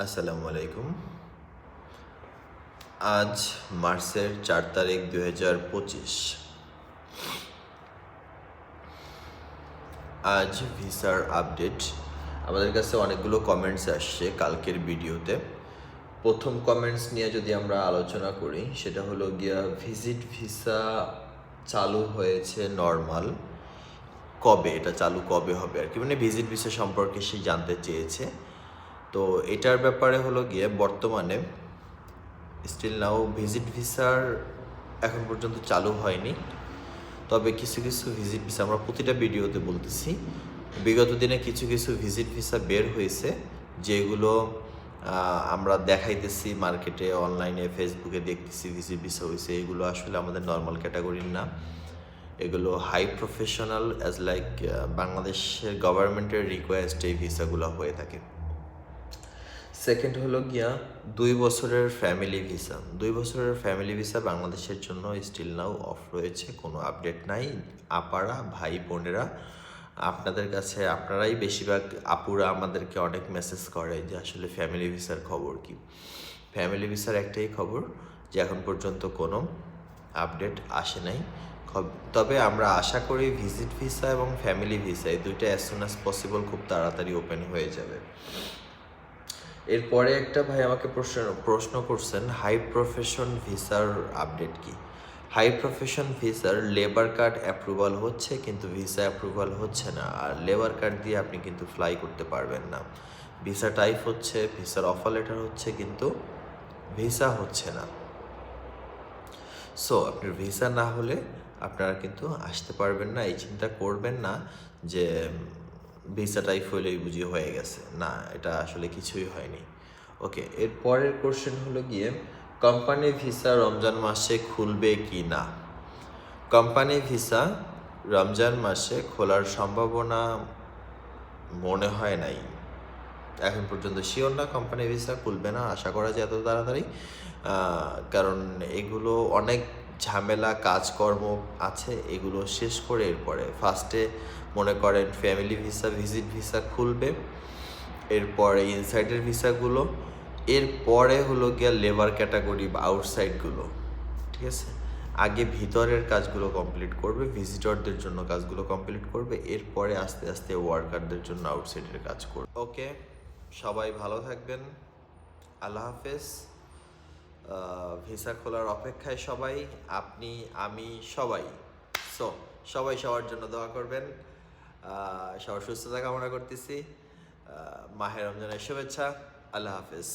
আসসালামু আলাইকুম। আজ মার্চের 4 তারিখ 2025। আজ ভিসার আপডেট। আমাদের কাছে অনেকগুলো কমেন্টস আসছে কালকের ভিডিওতে। প্রথম কমেন্টস নিয়ে যদি আমরা আলোচনা করি, সেটা হলো গিয়া ভিজিট ভিসা চালু হয়েছে নর্মাল, কবে এটা চালু কবে হবে আর কি, মানে ভিজিট ভিসা সম্পর্কে সে জানতে চেয়েছে। তো এটার ব্যাপারে হলো গিয়ে বর্তমানে স্টিল নাও ভিজিট ভিসার এখন পর্যন্ত চালু হয়নি। তবে কিছু কিছু ভিজিট ভিসা, আমরা প্রতিটা ভিডিওতে বলতেছি, বিগত দিনে কিছু কিছু ভিজিট ভিসা বের হয়েছে, যেগুলো আমরা দেখাইতেছি মার্কেটে, অনলাইনে, ফেসবুকে দেখতেছি ভিজিট ভিসা হয়েছে। এগুলো আসলে আমাদের নর্মাল ক্যাটাগরির না, এগুলো হাই প্রফেশনাল অ্যাজ লাইক বাংলাদেশের গভর্নমেন্টের রিকোয়েস্ট এই ভিসাগুলো হয়ে থাকে। সেকেন্ড হলো গিয়া 2 বছরের ফ্যামিলি ভিসা। 2 বছরের ফ্যামিলি ভিসা বাংলাদেশের জন্য স্টিল নাও অফ রয়েছে, কোনো আপডেট নাই। আপারা, ভাই বোনেরা, আপনাদের কাছে আপনারাই বেশিরভাগ আপুরা আমাদেরকে অনেক মেসেজ করে যে আসলে ফ্যামিলি ভিসার খবর কি। ফ্যামিলি ভিসার একটাই খবর যে এখন পর্যন্ত কোনো আপডেট আসে নাই। তবে আমরা আশা করি ভিজিট ভিসা এবং ফ্যামিলি ভিসা এই দুইটা অ্যাজ সুন অ্যাজ পসিবল খুব তাড়াতাড়ি ওপেন হয়ে যাবে। এরপরে একটা ভাই আমাকে প্রশ্ন করছেন হাই প্রফেশন ভিসার আপডেট কি। হাই প্রফেশন ভিসার লেবার কার্ড অ্যাপ্রুভাল হচ্ছে, কিন্তু ভিসা অ্যাপ্রুভাল হচ্ছে না। আর লেবার কার্ড দিয়ে আপনি কিন্তু ফ্লাই করতে পারবেন না। ভিসা টাইপ হচ্ছে, ভিসার অফার লেটার হচ্ছে, কিন্তু ভিসা হচ্ছে না। সো আপনার ভিসা না হলে আপনারা কিন্তু আসতে পারবেন না। এই চিন্তা করবেন না যে ভিসা টাইপ হলেই বুঝি হয়ে গেছে, না, এটা আসলে কিছুই হয়নি। ওকে, এর পরের কোশ্চেন হলো গিয়ে কোম্পানি ভিসা রমজান মাসে খুলবে কি না। কোম্পানি ভিসা রমজান মাসে খোলার সম্ভাবনা মনে হয় নাই, এখন পর্যন্ত শিওর না। কোম্পানি ভিসা খুলবে না, আশা করা যায় এত তাড়াতাড়ি, কারণ এগুলো অনেক ঝামেলা কাজকর্ম আছে, এগুলো শেষ করে এরপরে ফার্স্টে মনে করেন ফ্যামিলি ভিসা, ভিজিট ভিসা খুলবে, এরপরে ইনসাইডের ভিসাগুলো, এরপরে হলো গিয়া লেবার ক্যাটাগরি বা আউটসাইডগুলো, ঠিক আছে। আগে ভিতরের কাজগুলো কমপ্লিট করবে, ভিজিটরদের জন্য কাজগুলো কমপ্লিট করবে, এরপরে আস্তে আস্তে ওয়ার্কারদের জন্য আউটসাইডের কাজ করবে। ওকে, সবাই ভালো থাকবেন, আল্লাহ হাফেজ। ভিসা খোলার অপেক্ষায় সবাই, আপনি, আমি, সবাই। সো সবাই সবার জন্য দোয়া করবেন, সবার সুস্থতা কামনা করতেছি। মাহে রমজানের শুভেচ্ছা, আল্লাহ হাফেজ।